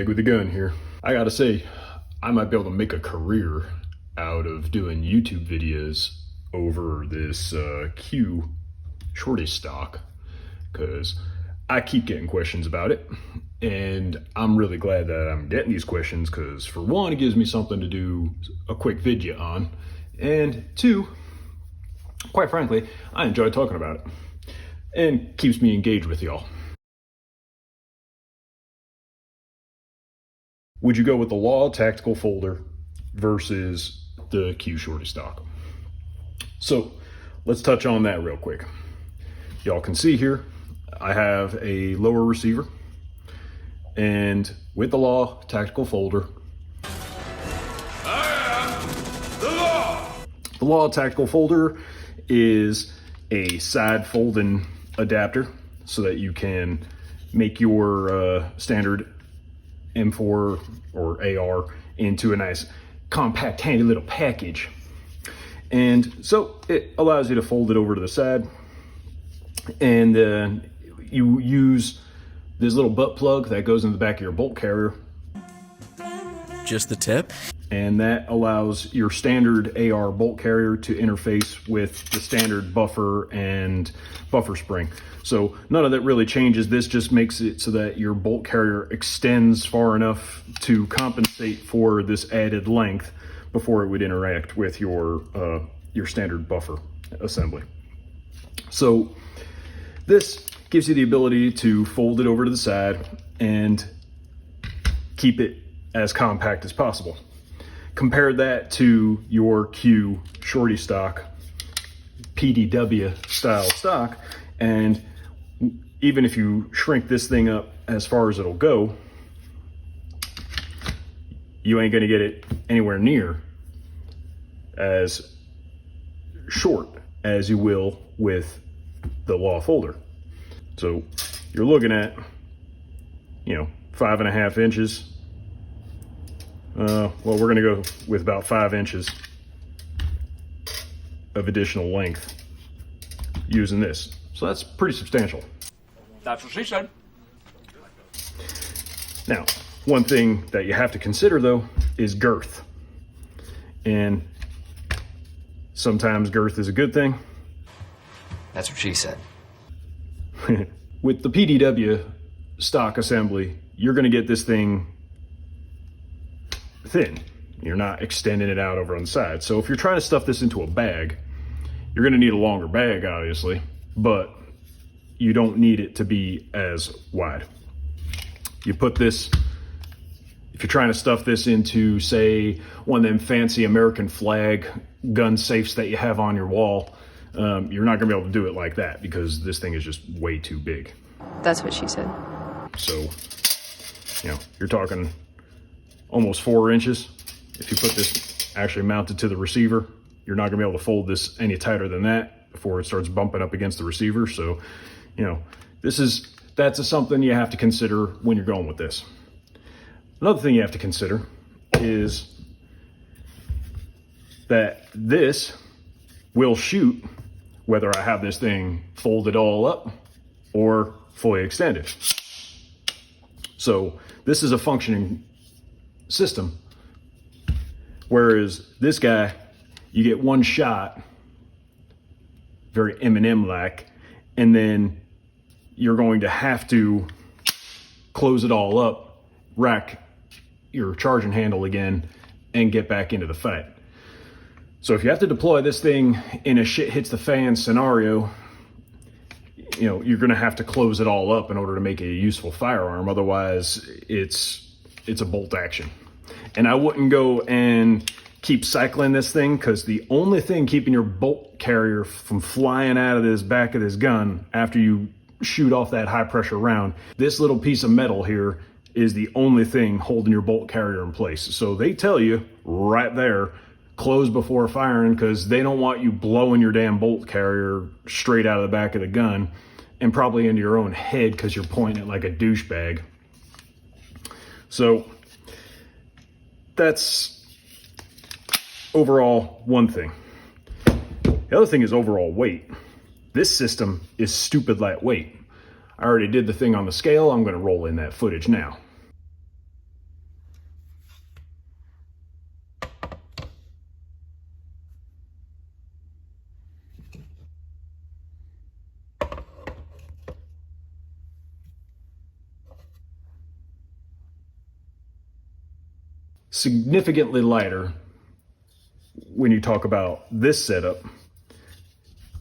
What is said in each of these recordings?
douchebag with a gun here. I gotta say, I might be able to make a career out of doing YouTube videos over this Q Shorty stock, because I keep getting questions about it, and I'm really glad that I'm getting these questions, because for one, it gives me something to do a quick video on, and two, quite frankly, I enjoy talking about it and keeps me engaged with y'all. Would you go with the Law tactical folder versus the Q Shorty stock? So let's touch on that real quick. Y'all can see here, I have a lower receiver, and with the Law tactical folder, I am the Law. The Law tactical folder is a side folding adapter so that you can make your standard M4 or AR into a nice compact handy little package. And so it allows you to fold it over to the side, and you use this little butt plug that goes in the back of your bolt carrier. Just the tip? And that allows your standard AR bolt carrier to interface with the standard buffer and buffer spring. So none of that really changes. This just makes it so that your bolt carrier extends far enough to compensate for this added length before it would interact with your standard buffer assembly. So this gives you the ability to fold it over to the side and keep it as compact as possible. Compare that to your Q Shorty stock, PDW style stock, and even if you shrink this thing up as far as it'll go, you ain't gonna get it anywhere near as short as you will with the Law folder. So you're looking at, 5.5 inches. Well, we're gonna go with about 5 inches of additional length using this. So that's pretty substantial. That's what she said. Now, one thing that you have to consider though is girth. And sometimes girth is a good thing. That's what she said. With the PDW stock assembly, you're gonna get this thing thin. You're not extending it out over on the side. So if you're trying to stuff this into a bag, you're gonna need a longer bag, obviously, but you don't need it to be as wide. You put this, if you're trying to stuff this into, say, one of them fancy American flag gun safes that you have on your wall, you're not gonna be able to do it like that because this thing is just way too big. That's what she said. So, you're talking almost 4 inches. If you put this actually mounted to the receiver, you're not gonna be able to fold this any tighter than that before it starts bumping up against the receiver. So, that's something you have to consider when you're going with this. Another thing you have to consider is that this will shoot whether I have this thing folded all up or fully extended. So this is a functioning system, whereas this guy, you get one shot, very Eminem-like, and then you're going to have to close it all up, rack your charging handle again, and get back into the fight. So if you have to deploy this thing in a shit hits the fan scenario, you're gonna have to close it all up in order to make it a useful firearm. Otherwise, it's a bolt action. And I wouldn't go and keep cycling this thing, because the only thing keeping your bolt carrier from flying out of this back of this gun after you shoot off that high pressure round, this little piece of metal here is the only thing holding your bolt carrier in place. So they tell you right there, close before firing, because they don't want you blowing your damn bolt carrier straight out of the back of the gun and probably into your own head because you're pointing it like a douchebag. So that's overall one thing. The other thing is overall weight. This system is stupid lightweight. I already did the thing on the scale. I'm going to roll in that footage now. significantly lighter when you talk about this setup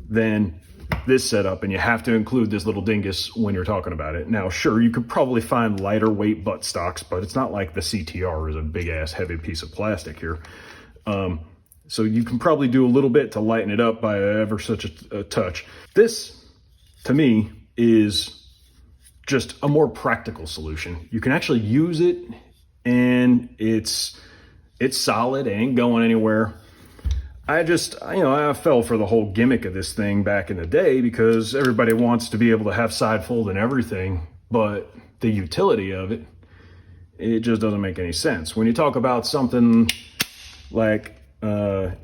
than this setup, and you have to include this little dingus when you're talking about it. Now, sure, you could probably find lighter weight buttstocks, but it's not like the CTR is a big ass heavy piece of plastic here. So you can probably do a little bit to lighten it up by ever such a touch. This, to me, is just a more practical solution. You can actually use it, and it's solid, it ain't going anywhere. I fell for the whole gimmick of this thing back in the day because everybody wants to be able to have side fold and everything, but the utility of it, it just doesn't make any sense. When you talk about something like, an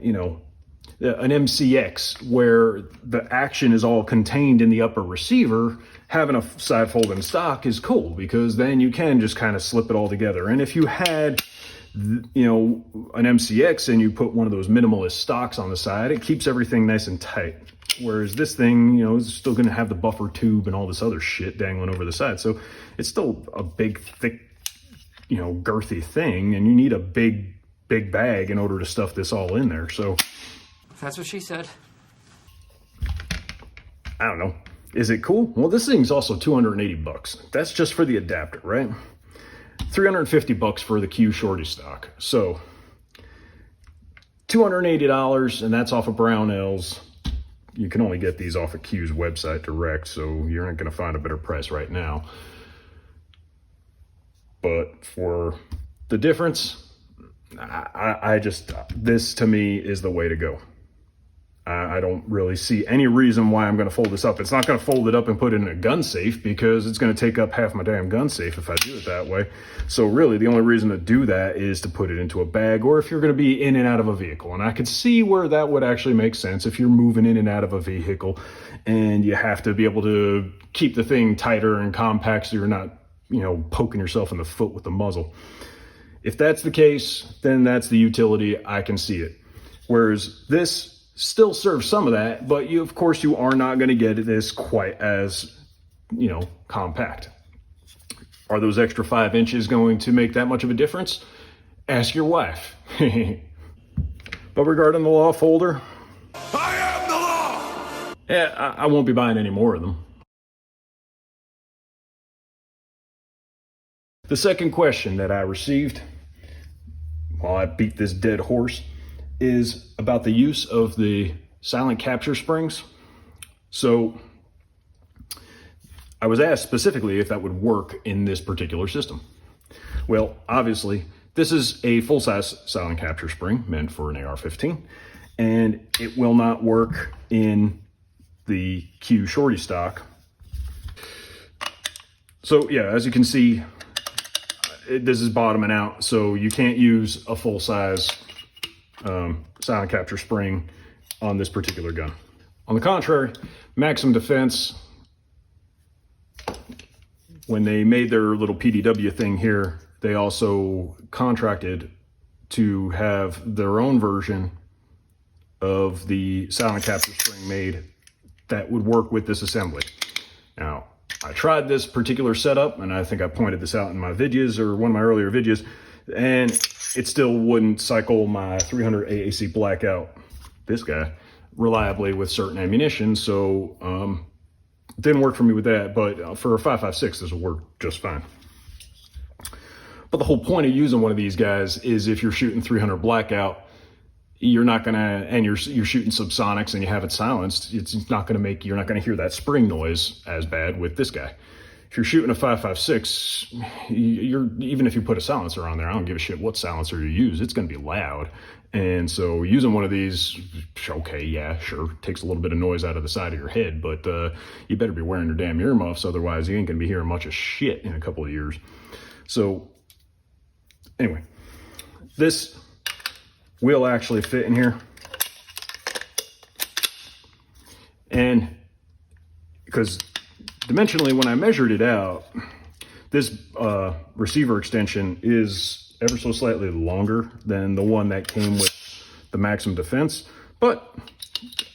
MCX where the action is all contained in the upper receiver, having a side folding stock is cool because then you can just kind of slip it all together. And if you had, an MCX and you put one of those minimalist stocks on the side, it keeps everything nice and tight. Whereas this thing, is still going to have the buffer tube and all this other shit dangling over the side. So it's still a big, thick, girthy thing, and you need a big bag in order to stuff this all in there. So That's what she said. I don't know. Is it cool? Well, this thing's also $280. That's just for the adapter, right? $350 for the Q Shorty stock. So $280, and that's off of Brownells. You can only get these off of Q's website direct, so you're not going to find a better price right now. But for the difference, this to me is the way to go. I don't really see any reason why I'm going to fold this up. It's not going to fold it up and put it in a gun safe because it's going to take up half my damn gun safe if I do it that way. So really the only reason to do that is to put it into a bag, or if you're going to be in and out of a vehicle. And I could see where that would actually make sense if you're moving in and out of a vehicle and you have to be able to keep the thing tighter and compact so you're not, poking yourself in the foot with the muzzle. If that's the case, then that's the utility. I can see it. Whereas this still serves some of that, but of course you are not going to get this quite as, compact. Are those extra 5 inches going to make that much of a difference? Ask your wife. But regarding the law folder, I am the law! yeah, I won't be buying any more of them. The second question that I received while I beat this dead horse is about the use of the silent capture springs. So I was asked specifically if that would work in this particular system. Well, obviously, this is a full-size silent capture spring meant for an AR-15, and it will not work in the Q Shorty stock. So yeah, as you can see, this is bottoming out, so you can't use a full-size silent capture spring on this particular gun. On the contrary, Maximum Defense, when they made their little PDW thing here, they also contracted to have their own version of the silent capture spring made that would work with this assembly. Now, I tried this particular setup, and I think I pointed this out in my videos or one of my earlier videos, and it still wouldn't cycle my 300 AAC Blackout, this guy, reliably with certain ammunition. So it didn't work for me with that, but for a 5.56, this will work just fine. But the whole point of using one of these guys is if you're shooting 300 Blackout, you're not gonna, and you're shooting subsonics and you have it silenced, it's not gonna make, you're not gonna hear that spring noise as bad with this guy. If you're shooting a 5.56, even if you put a silencer on there, I don't give a shit what silencer you use, it's gonna be loud. And so using one of these, okay, yeah, sure, takes a little bit of noise out of the side of your head, but you better be wearing your damn earmuffs, otherwise you ain't gonna be hearing much of shit in a couple of years. So anyway, this will actually fit in here. And because dimensionally, when I measured it out, this receiver extension is ever so slightly longer than the one that came with the Maximum Defense, but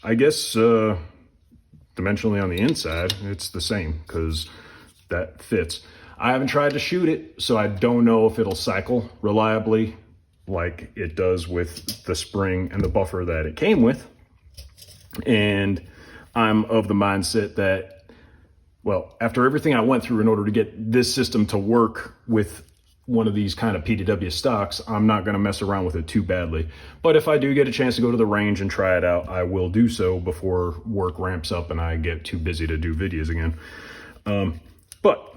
I guess dimensionally on the inside, it's the same because that fits. I haven't tried to shoot it, so I don't know if it'll cycle reliably like it does with the spring and the buffer that it came with. And I'm of the mindset that, well, after everything I went through in order to get this system to work with one of these kind of PDW stocks, I'm not going to mess around with it too badly. But if I do get a chance to go to the range and try it out, I will do so before work ramps up and I get too busy to do videos again. But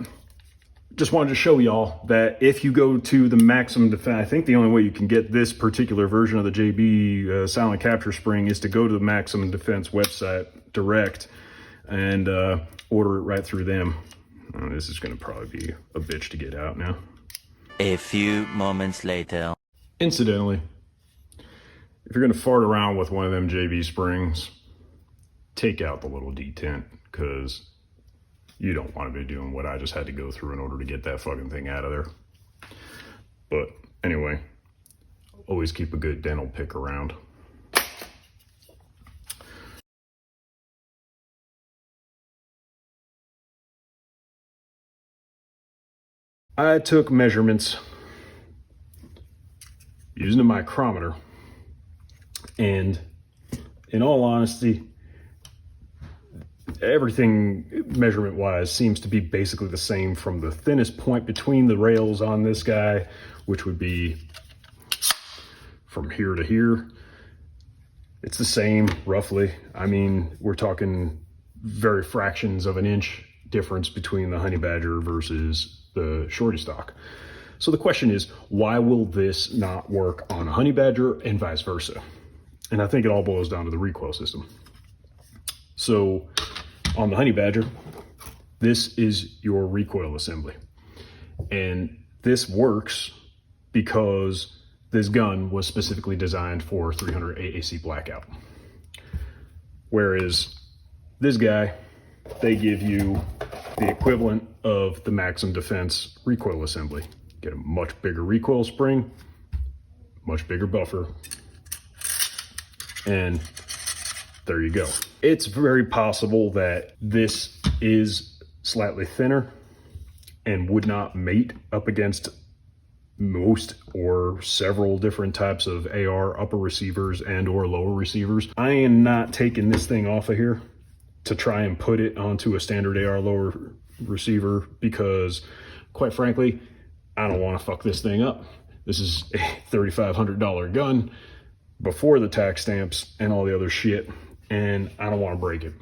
just wanted to show y'all that if you go to the maximum defense, I think the only way you can get this particular version of the JB silent capture spring is to go to the maximum defense website direct and order it right through them. This is going to probably be a bitch to get out now. A few moments later. Incidentally, if you're going to fart around with one of them JB springs, take out the little detent, because you don't want to be doing what I just had to go through in order to get that fucking thing out of there. But anyway, always keep a good dental pick around. I took measurements using a micrometer, and in all honesty, everything measurement wise seems to be basically the same from the thinnest point between the rails on this guy, which would be from here to here. It's the same roughly. I mean, we're talking very fractions of an inch difference between the Honey Badger versus the Shorty stock. So the question is, why will this not work on a Honey Badger and vice versa? And I think it all boils down to the recoil system. So on the Honey Badger, this is your recoil assembly. And this works because this gun was specifically designed for 300 AAC blackout. Whereas this guy, they give you the equivalent of the maximum defense recoil assembly. Get a much bigger recoil spring, much bigger buffer, and there you go. It's very possible that this is slightly thinner and would not mate up against most or several different types of AR upper receivers and or lower receivers. I am not taking this thing off of here to try and put it onto a standard AR lower receiver because, quite frankly, I don't want to fuck this thing up. This is a $3,500 gun before the tax stamps and all the other shit, and I don't want to break it.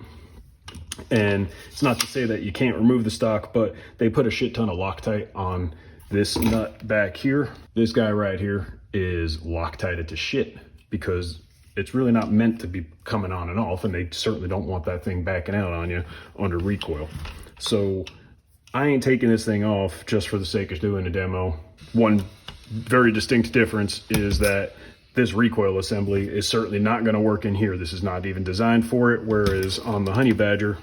And it's not to say that you can't remove the stock, but they put a shit ton of Loctite on this nut back here. This guy right here is Loctited to shit because it's really not meant to be coming on and off, and they certainly don't want that thing backing out on you under recoil. So I ain't taking this thing off just for the sake of doing a demo. One very distinct difference is that this recoil assembly is certainly not going to work in here. This is not even designed for it, whereas on the Honey Badger,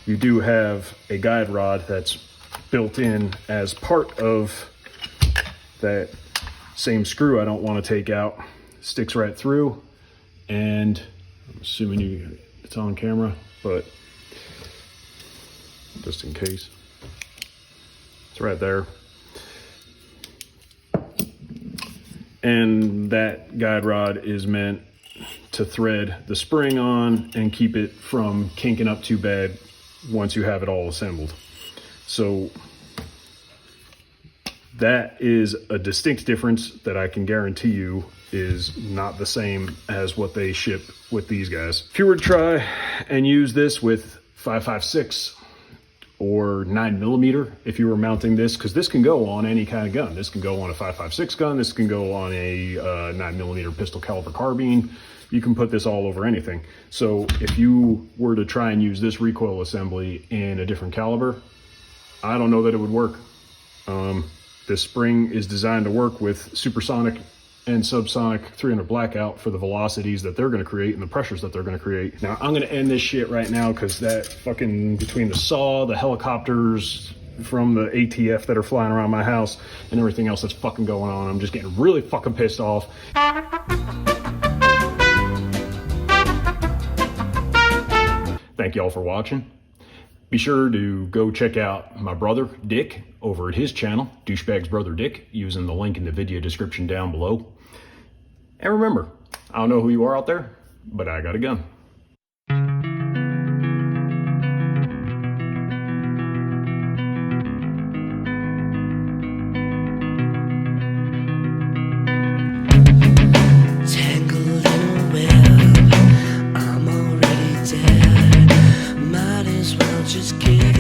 you do have a guide rod that's built in as part of that same screw I don't want to take out. Sticks right through, and I'm assuming it's on camera, but just in case, it's right there. And that guide rod is meant to thread the spring on and keep it from kinking up too bad once you have it all assembled. So that is a distinct difference that I can guarantee you is not the same as what they ship with these guys. If you were to try and use this with 5.56 or 9mm, if you were mounting this, because this can go on any kind of gun. This can go on a 5.56 gun. This can go on a 9mm pistol caliber carbine. You can put this all over anything. So if you were to try and use this recoil assembly in a different caliber, I don't know that it would work. This spring is designed to work with supersonic and subsonic 300 blackout for the velocities that they're going to create and the pressures that they're going to create. Now I'm going to end this shit right now because that fucking, between the saw, the helicopters from the ATF that are flying around my house and everything else that's fucking going on, I'm just getting really fucking pissed off. Thank y'all for watching, Be sure to go check out my brother, Dick, over at his channel, Dooshbags Brother Dick, using the link in the video description down below. And remember, I don't know who you are out there, but I got a gun. Tangled in a web, I'm already dead. Might as well just give